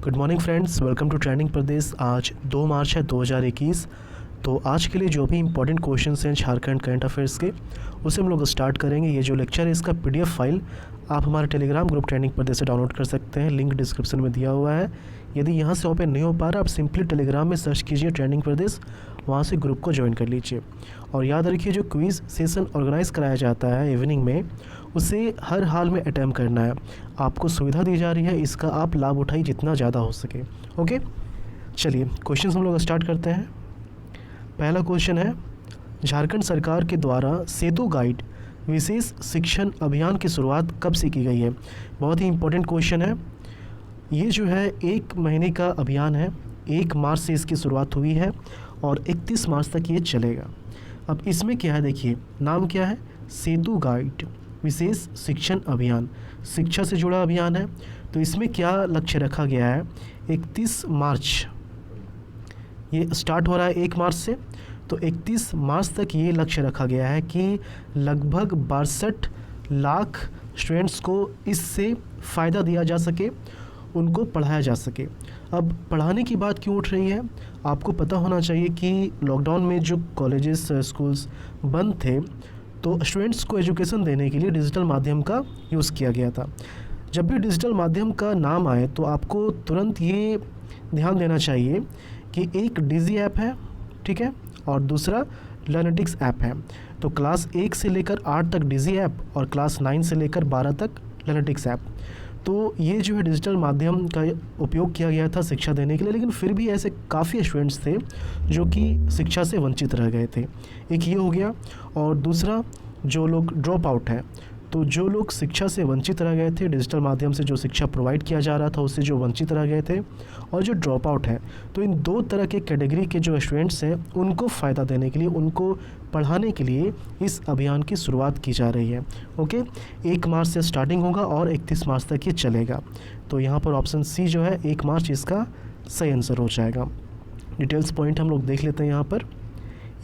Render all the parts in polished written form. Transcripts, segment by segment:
Good morning friends, welcome to trending Pradesh. आज 2 मार्च है 2021। तो आज के लिए जो भी इंपॉर्टेंट क्वेश्चंस हैं झारखंड करंट अफेयर्स के, उसे हम लोग स्टार्ट करेंगे। ये जो लेक्चर है इसका पीडीएफ फाइल आप हमारे टेलीग्राम ग्रुप ट्रेंडिंग प्रदेश से डाउनलोड कर सकते हैं। लिंक डिस्क्रिप्शन में दिया हुआ है। यदि यहाँ से ओपन नहीं हो पा रहा, आप सिंपली टेलीग्राम में सर्च कीजिए ट्रेंडिंग प्रदेश, वहाँ से ग्रुप को ज्वाइन कर लीजिए। और याद रखिए, जो क्विज़ सेशन ऑर्गेनाइज़ कराया जाता है इवनिंग में, उसे हर हाल में अटैम्प्ट करना है। आपको सुविधा दी जा रही है, इसका आप लाभ उठाइए जितना ज़्यादा हो सके। ओके, चलिए क्वेश्चंस हम लोग स्टार्ट करते हैं। पहला क्वेश्चन है, झारखंड सरकार के द्वारा सेतु गाइड विशेष शिक्षण अभियान की शुरुआत कब से की गई है? बहुत ही इंपॉर्टेंट क्वेश्चन है। ये जो है 1 महीने का अभियान है। 1 मार्च से इसकी शुरुआत हुई है और 31 मार्च तक ये चलेगा। अब इसमें क्या है, देखिए नाम क्या है, सेतु गाइड विशेष शिक्षण अभियान, शिक्षा से जुड़ा अभियान है। तो इसमें क्या लक्ष्य रखा गया है, 31 मार्च ये स्टार्ट हो रहा है 1 मार्च से, तो 31 मार्च तक ये लक्ष्य रखा गया है कि लगभग 62 लाख स्टूडेंट्स को इससे फ़ायदा दिया जा सके, उनको पढ़ाया जा सके। अब पढ़ाने की बात क्यों उठ रही है, आपको पता होना चाहिए कि लॉकडाउन में जो कॉलेजेस स्कूल्स बंद थे, तो स्टूडेंट्स को एजुकेशन देने के लिए डिजिटल माध्यम का यूज़ किया गया था। जब भी डिजिटल माध्यम का नाम आए तो आपको तुरंत ये ध्यान देना चाहिए कि एक डिजी ऐप है, ठीक है, और दूसरा लर्निटिक्स ऐप है। तो क्लास 1 से लेकर 8 तक डिजी ऐप और क्लास 9 से लेकर 12 तक लर्निटिक्स ऐप। तो ये जो है डिजिटल माध्यम का उपयोग किया गया था शिक्षा देने के लिए, लेकिन फिर भी ऐसे काफ़ी स्टूडेंट्स थे जो कि शिक्षा से वंचित रह गए थे। एक ये हो गया, और दूसरा जो लोग ड्रॉप आउट हैं, तो जो लोग शिक्षा से वंचित रह गए थे, डिजिटल माध्यम से जो शिक्षा प्रोवाइड किया जा रहा था उससे जो वंचित रह गए थे, और जो ड्रॉप आउट है, तो इन 2 तरह के कैटेगरी के जो स्टूडेंट्स हैं उनको फ़ायदा देने के लिए, उनको पढ़ाने के लिए इस अभियान की शुरुआत की जा रही है। ओके, 1 मार्च से स्टार्टिंग होगा और 31 मार्च तक ये चलेगा। तो यहाँ पर ऑप्शन सी जो है 1 मार्च इसका सही आंसर हो जाएगा। डिटेल्स पॉइंट हम लोग देख लेते हैं। यहाँ पर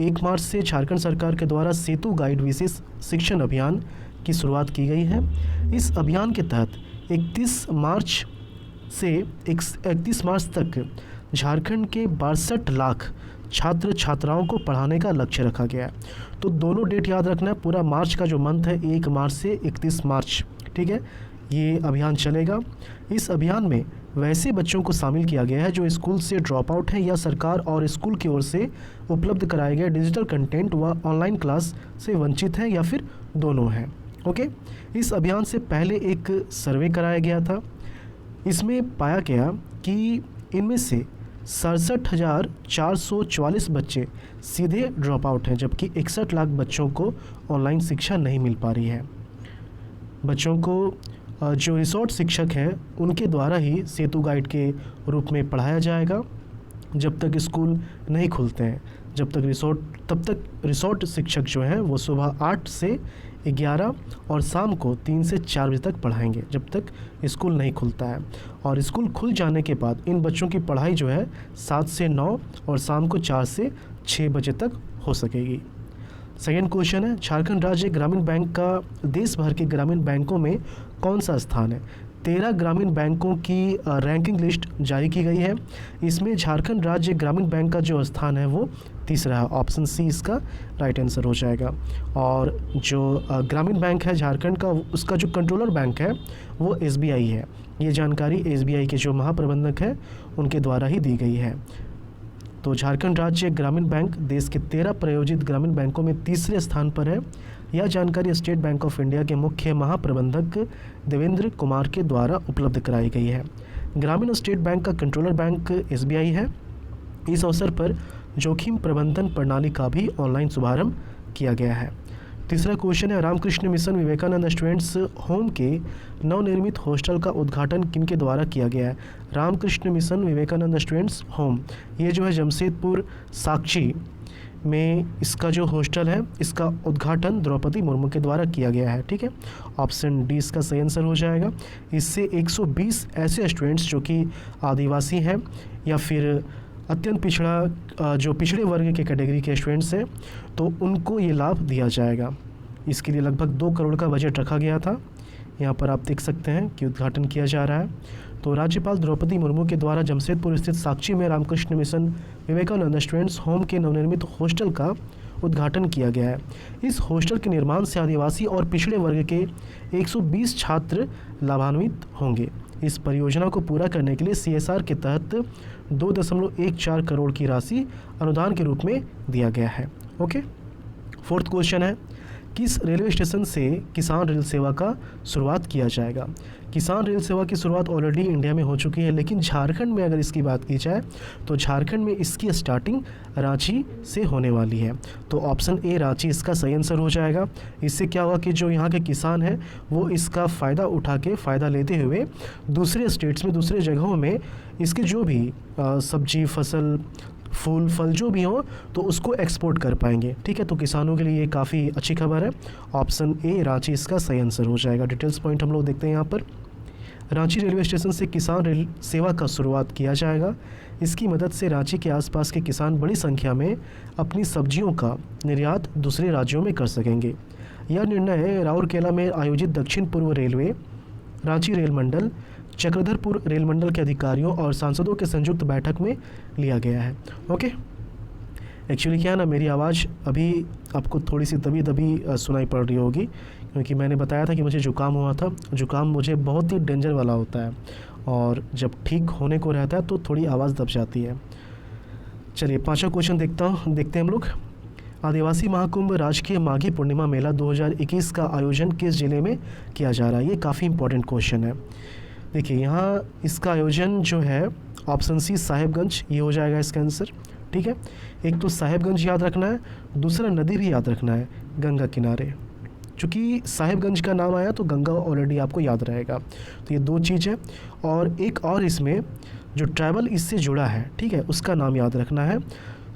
1 मार्च से झारखंड सरकार के द्वारा सेतु गाइड विशेष शिक्षण अभियान की शुरुआत की गई है। इस अभियान के तहत 31 मार्च से 31 मार्च तक झारखंड के 62 लाख छात्र छात्राओं को पढ़ाने का लक्ष्य रखा गया है। तो दोनों डेट याद रखना है, पूरा मार्च का जो मंथ है 1 मार्च से 31 मार्च, ठीक है, ये अभियान चलेगा। इस अभियान में वैसे बच्चों को शामिल किया गया है जो स्कूल से ड्रॉप आउट हैं या सरकार और स्कूल की ओर से उपलब्ध कराए गए डिजिटल कंटेंट व ऑनलाइन क्लास से वंचित हैं या फिर दोनों हैं। ओके, इस अभियान से पहले एक सर्वे कराया गया था। इसमें पाया गया कि इनमें से 67,444 बच्चे सीधे ड्रॉप आउट हैं, जबकि 61 लाख बच्चों को ऑनलाइन शिक्षा नहीं मिल पा रही है। बच्चों को जो रिसोर्ट शिक्षक हैं उनके द्वारा ही सेतु गाइड के रूप में पढ़ाया जाएगा जब तक स्कूल नहीं खुलते हैं। तब तक रिसोर्ट शिक्षक जो हैं वो सुबह 8 से 11 और शाम को 3 से 4 बजे तक पढ़ाएंगे जब तक स्कूल नहीं खुलता है। और स्कूल खुल जाने के बाद इन बच्चों की पढ़ाई जो है 7 से 9 और शाम को 4 से 6 बजे तक हो सकेगी। सेकेंड क्वेश्चन है, झारखंड राज्य ग्रामीण बैंक का देश भर के ग्रामीण बैंकों में कौन सा स्थान है? 13 ग्रामीण बैंकों की रैंकिंग लिस्ट जारी की गई है। इसमें झारखंड राज्य ग्रामीण बैंक का जो स्थान है वो तीसरा है। ऑप्शन सी इसका राइट आंसर हो जाएगा। और जो ग्रामीण बैंक है झारखंड का, उसका जो कंट्रोलर बैंक है वो SBI है। ये जानकारी SBI के जो महाप्रबंधक है उनके द्वारा ही दी गई है। तो झारखंड राज्य ग्रामीण बैंक देश के 13 प्रायोजित ग्रामीण बैंकों में तीसरे स्थान पर है। यह जानकारी स्टेट बैंक ऑफ इंडिया के मुख्य महाप्रबंधक देवेंद्र कुमार के द्वारा उपलब्ध कराई गई है। ग्रामीण स्टेट बैंक का कंट्रोलर बैंक SBI है। इस अवसर पर जोखिम प्रबंधन प्रणाली का भी ऑनलाइन शुभारंभ किया गया है। तीसरा क्वेश्चन है, Ramakrishna Mission Vivekananda Students Home के नवनिर्मित हॉस्टल का उद्घाटन किनके द्वारा किया गया है? Ramakrishna Mission Vivekananda Students Home, ये जो है जमशेदपुर साक्षी में इसका जो हॉस्टल है इसका उद्घाटन द्रौपदी मुर्मू के द्वारा किया गया है। ठीक है, ऑप्शन डी इसका सही आंसर हो जाएगा। इससे 120 ऐसे स्टूडेंट्स जो कि आदिवासी हैं या फिर अत्यंत पिछड़ा जो पिछड़े वर्ग के कैटेगरी के स्टूडेंट्स हैं तो उनको ये लाभ दिया जाएगा। इसके लिए लगभग 2 करोड़ का बजट रखा गया था। यहाँ पर आप देख सकते हैं कि उद्घाटन किया जा रहा है। तो राज्यपाल द्रौपदी मुर्मू के द्वारा जमशेदपुर स्थित साक्षी में Ramakrishna Mission Vivekananda Students Home के नवनिर्मित हॉस्टल का उद्घाटन किया गया है। इस हॉस्टल के निर्माण से आदिवासी और पिछड़े वर्ग के 120 छात्र लाभान्वित होंगे। इस परियोजना को पूरा करने के लिए CSR के तहत 2.14 करोड़ की राशि अनुदान के रूप में दिया गया है। ओके, फोर्थ क्वेश्चन है, किस रेलवे स्टेशन से किसान रेल सेवा का शुरुआत किया जाएगा? किसान रेल सेवा की शुरुआत ऑलरेडी इंडिया में हो चुकी है, लेकिन झारखंड में अगर इसकी बात की जाए तो झारखंड में इसकी स्टार्टिंग रांची से होने वाली है। तो ऑप्शन ए रांची इसका सही आंसर हो जाएगा। इससे क्या होगा कि जो यहाँ के किसान हैं वो इसका फ़ायदा उठा के फ़ायदा लेते हुए दूसरे स्टेट्स में, दूसरे जगहों में इसके जो भी सब्जी, फसल, फूल, फल जो भी हो तो उसको एक्सपोर्ट कर पाएंगे। ठीक है, तो किसानों के लिए ये काफ़ी अच्छी खबर है। ऑप्शन ए रांची इसका सही आंसर हो जाएगा। डिटेल्स पॉइंट हम लोग देखते हैं यहाँ पर। रांची रेलवे स्टेशन से किसान रेल सेवा का शुरुआत किया जाएगा। इसकी मदद से रांची के आसपास के किसान बड़ी संख्या में अपनी सब्जियों का निर्यात दूसरे राज्यों में कर सकेंगे। यह निर्णय राउरकेला में आयोजित दक्षिण पूर्व रेलवे, रांची रेल मंडल, चक्रधरपुर रेल मंडल के अधिकारियों और सांसदों के संयुक्त बैठक में लिया गया है। ओके, एक्चुअली क्या है ना, मेरी आवाज़ अभी आपको थोड़ी सी दबी सुनाई पड़ रही होगी, क्योंकि मैंने बताया था कि मुझे जुकाम हुआ था। जुकाम मुझे बहुत ही डेंजर वाला होता है और जब ठीक होने को रहता है तो थोड़ी आवाज़ दब जाती है। चलिए पांचवा क्वेश्चन देखते हैं हम लोग। आदिवासी महाकुंभ राजकीय माघी पूर्णिमा मेला 2021 का आयोजन किस जिले में किया जा रहा है? ये काफ़ी इंपॉर्टेंट क्वेश्चन है। देखिए यहाँ इसका आयोजन जो है ऑप्शन सी साहेबगंज, ये हो जाएगा इसका आंसर। ठीक है, एक तो साहेबगंज याद रखना है, दूसरा नदी भी याद रखना है गंगा किनारे। चूँकि साहेबगंज का नाम आया तो गंगा ऑलरेडी आपको याद रहेगा, तो ये दो चीज़ है। और एक और इसमें जो ट्रैवल इससे जुड़ा है, ठीक है, उसका नाम याद रखना है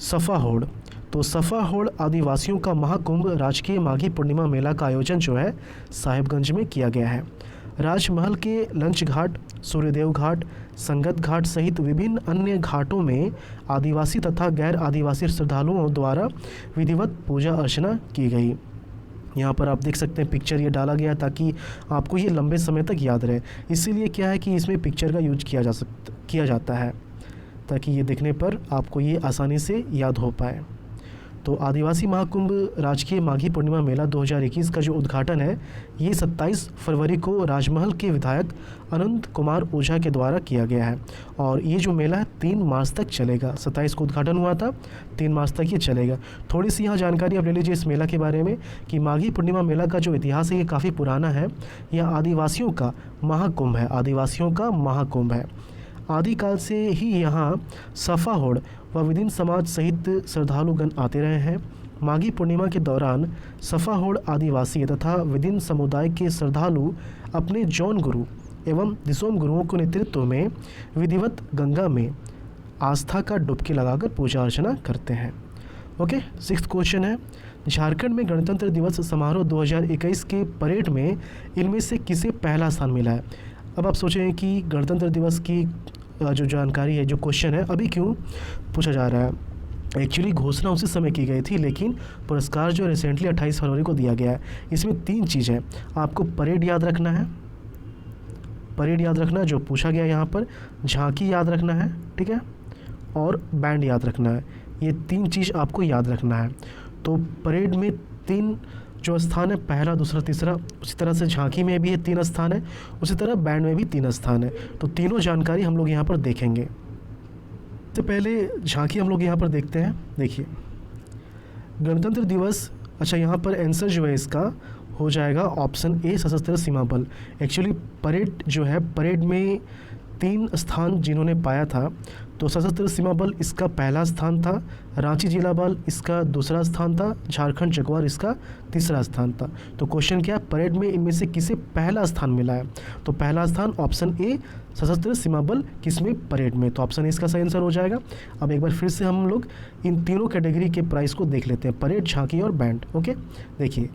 सफ़ाहोड़। तो सफ़ाहोड़ आदिवासियों का महाकुंभ राजकीय माघी पूर्णिमा मेला का आयोजन जो है साहेबगंज में किया गया है। राजमहल के लंच घाट, सूर्यदेव घाट, संगत घाट सहित विभिन्न अन्य घाटों में आदिवासी तथा गैर आदिवासी श्रद्धालुओं द्वारा विधिवत पूजा अर्चना की गई। यहाँ पर आप देख सकते हैं पिक्चर ये डाला गया ताकि आपको ये लंबे समय तक याद रहे। इसीलिए क्या है कि इसमें पिक्चर का यूज किया जाता है ताकि ये देखने पर आपको ये आसानी से याद हो पाए। तो आदिवासी महाकुंभ राजकीय माघी पूर्णिमा मेला 2021 का जो उद्घाटन है ये 27 फरवरी को राजमहल के विधायक अनंत कुमार ओझा के द्वारा किया गया है। और ये जो मेला है 3 मार्च तक चलेगा। 27 को उद्घाटन हुआ था, 3 मार्च तक ये चलेगा। थोड़ी सी यहाँ जानकारी आप ले लीजिए इस मेला के बारे में कि माघी पूर्णिमा मेला का जो इतिहास है ये काफ़ी पुराना है। यह आदिवासियों का महाकुंभ है, आदिवासियों का महाकुंभ है। आदिकाल से ही यहाँ सफ़ाहोड़ व विभिन्न समाज सहित श्रद्धालुगण आते रहे हैं। माघी पूर्णिमा के दौरान सफ़ाहोड़ आदिवासी तथा विभिन्न समुदाय के श्रद्धालु अपने जौन गुरु एवं दिसोम गुरुओं के नेतृत्व में विधिवत गंगा में आस्था का डुबकी लगाकर पूजा अर्चना करते हैं। ओके, 6th क्वेश्चन है, झारखंड में गणतंत्र दिवस समारोह 2021 के परेड में इनमें से किसे पहला स्थान मिला है? अब आप सोचें कि गणतंत्र दिवस की जो जानकारी है, जो क्वेश्चन है, अभी क्यों पूछा जा रहा है? एक्चुअली घोषणा उसी समय की गई थी, लेकिन पुरस्कार जो रिसेंटली 28 फरवरी को दिया गया है। इसमें 3 चीज़ है, आपको परेड याद रखना है, परेड याद रखना है जो पूछा गया यहाँ पर, झांकी याद रखना है, ठीक है, और बैंड याद रखना है। ये 3 चीज़ आपको याद रखना है। तो परेड में 3 जो स्थान है, पहला, दूसरा, तीसरा, उसी तरह से झांकी में भी 3 स्थान है, उसी तरह बैंड में भी 3 स्थान है। तो तीनों जानकारी हम लोग यहाँ पर देखेंगे। सबसे पहले झांकी हम लोग यहाँ पर देखते हैं। देखिए गणतंत्र दिवस, अच्छा यहाँ पर आंसर जो है इसका हो जाएगा ऑप्शन ए सशस्त्र सीमा बल। एक्चुअली परेड जो है, परेड में 3 स्थान जिन्होंने पाया था, तो सशस्त्र सीमा बल इसका पहला स्थान था, रांची जिला बल इसका दूसरा स्थान था, झारखंड जगुआर इसका तीसरा स्थान था। तो क्वेश्चन क्या है, परेड में इनमें से किसे पहला स्थान मिला है? तो पहला स्थान ऑप्शन ए सशस्त्र सीमा बल किसमें? परेड में। तो ऑप्शन ए इसका सही आंसर हो जाएगा। अब एक बार फिर से हम लोग इन तीनों कैटेगरी के प्राइस को देख लेते हैं, परेड, झांकी और बैंड। ओके, देखिए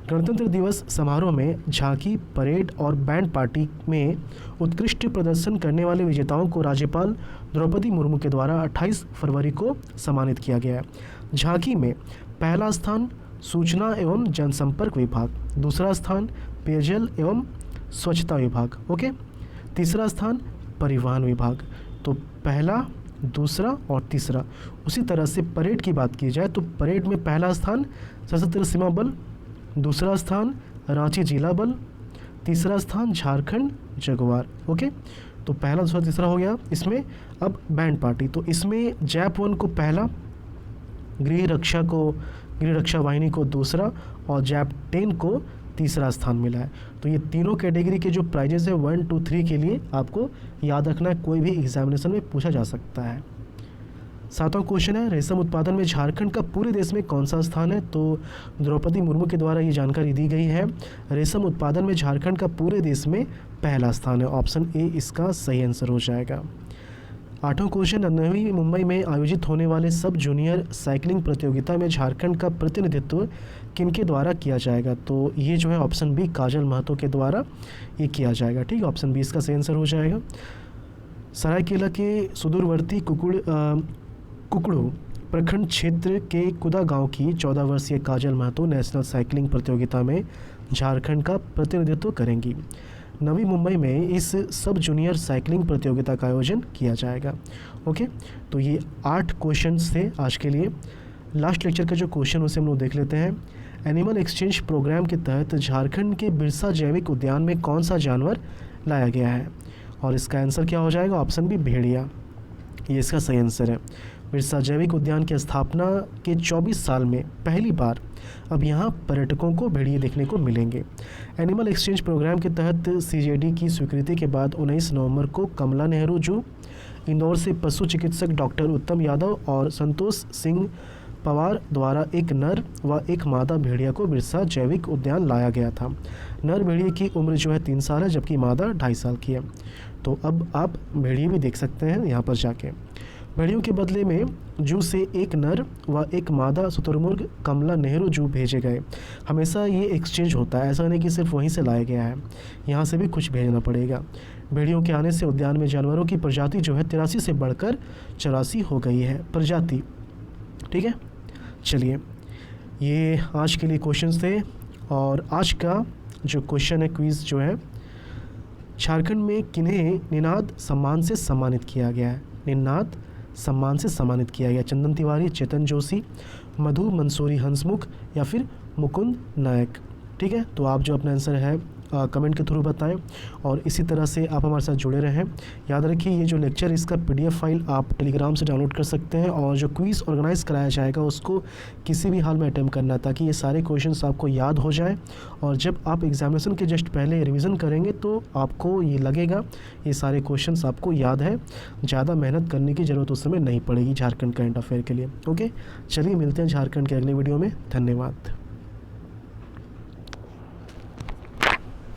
गणतंत्र दिवस समारोह में झांकी, परेड और बैंड पार्टी में उत्कृष्ट प्रदर्शन करने वाले विजेताओं को राज्यपाल द्रौपदी मुर्मू के द्वारा 28 फरवरी को सम्मानित किया गया है। झांकी में पहला स्थान सूचना एवं जनसंपर्क विभाग, दूसरा स्थान पेयजल एवं स्वच्छता विभाग, ओके, तीसरा स्थान परिवहन विभाग। तो पहला, दूसरा और तीसरा। उसी तरह से परेड की बात की जाए तो परेड में पहला स्थान सशस्त्र सीमा बल, दूसरा स्थान रांची जिला बल, तीसरा स्थान झारखंड जगुआर। ओके, तो पहला, दूसरा, तीसरा हो गया। इसमें अब बैंड पार्टी, तो इसमें जैप 1 को पहला, गृह रक्षा वाहिनी को दूसरा और जैप 10 को तीसरा स्थान मिला है। तो ये तीनों कैटेगरी के जो प्राइजेस है 1, 2, 3 के लिए आपको याद रखना है, कोई भी एग्जामिनेशन में पूछा जा सकता है। 7वां क्वेश्चन है, रेशम उत्पादन में झारखंड का पूरे देश में कौन सा स्थान है? तो द्रौपदी मुर्मू के द्वारा ये जानकारी दी गई है। रेशम उत्पादन में झारखंड का पूरे देश में पहला स्थान है। ऑप्शन ए इसका सही आंसर हो जाएगा। 8वां क्वेश्चन, नवी मुंबई में आयोजित होने वाले सब जूनियर साइकिलिंग प्रतियोगिता में झारखंड का प्रतिनिधित्व किनके द्वारा किया जाएगा? तो ये जो है ऑप्शन बी काजल महतो के द्वारा ये किया जाएगा। ठीक है, ऑप्शन बी इसका सही आंसर हो जाएगा। सरायकेला के सुदूरवर्ती कुकड़ू प्रखंड क्षेत्र के कुदा गांव की 14 वर्षीय काजल महतो नेशनल साइकिलिंग प्रतियोगिता में झारखंड का प्रतिनिधित्व करेंगी। नवी मुंबई में इस सब जूनियर साइकिलिंग प्रतियोगिता का आयोजन किया जाएगा। ओके, तो ये 8 क्वेश्चंस थे आज के लिए। लास्ट लेक्चर का जो क्वेश्चन उसे हम लोग देख लेते हैं। एनिमल एक्सचेंज प्रोग्राम के तहत झारखंड के बिरसा जैविक उद्यान में कौन सा जानवर लाया गया है? और इसका आंसर क्या हो जाएगा? ऑप्शन बी भेड़िया, ये इसका सही आंसर है। बिरसा जैविक उद्यान की स्थापना के 24 साल में पहली बार अब यहाँ पर्यटकों को भेड़िए देखने को मिलेंगे। एनिमल एक्सचेंज प्रोग्राम के तहत CJD की स्वीकृति के बाद 19 नवंबर को कमला नेहरू जू, इंदौर से पशु चिकित्सक डॉक्टर उत्तम यादव और संतोष सिंह पवार द्वारा एक नर व एक मादा भेड़िया को बिरसा जैविक उद्यान लाया गया था। नर भेड़िए की उम्र जो है 3 साल है, जबकि मादा 2.5 साल की है। तो अब आप भेड़िए भी देख सकते हैं यहाँ पर जाके। भेड़ियों के बदले में जू से एक नर व एक मादा शुतुरमुर्ग कमला नेहरू जू भेजे गए। हमेशा ये एक्सचेंज होता है, ऐसा नहीं कि सिर्फ वहीं से लाया गया है, यहाँ से भी कुछ भेजना पड़ेगा। भेड़ियों के आने से उद्यान में जानवरों की प्रजाति जो है 83 से बढ़कर 84 हो गई है प्रजाति। ठीक है, चलिए ये आज के लिए क्वेश्चंस थे। और आज का जो क्वेश्चन है, क्विज़ जो है, झारखंड में किन्हें निनाद सम्मान से सम्मानित किया गया है? निनाद सम्मान से सम्मानित किया गया। चंदन तिवारी, चेतन जोशी, मधु मंसूरी हंसमुख या फिर मुकुंद नायक। ठीक है, तो आप जो अपना आंसर है कमेंट के थ्रू बताएं और इसी तरह से आप हमारे साथ जुड़े रहें। याद रखिए ये जो लेक्चर इसका PDF फाइल आप टेलीग्राम से डाउनलोड कर सकते हैं और जो क्विज़ ऑर्गेनाइज कराया जाएगा उसको किसी भी हाल में अटेम्प्ट करना, ताकि ये सारे क्वेश्चंस आपको याद हो जाए और जब आप एग्जामिनेशन के जस्ट पहले रिवीजन करेंगे तो आपको ये लगेगा ये सारे क्वेश्चंस आपको याद है। ज़्यादा मेहनत करने की ज़रूरत उस समय नहीं पड़ेगी झारखंड करंट अफेयर के लिए। ओके, चलिए मिलते हैं झारखंड के अगले वीडियो में। धन्यवाद।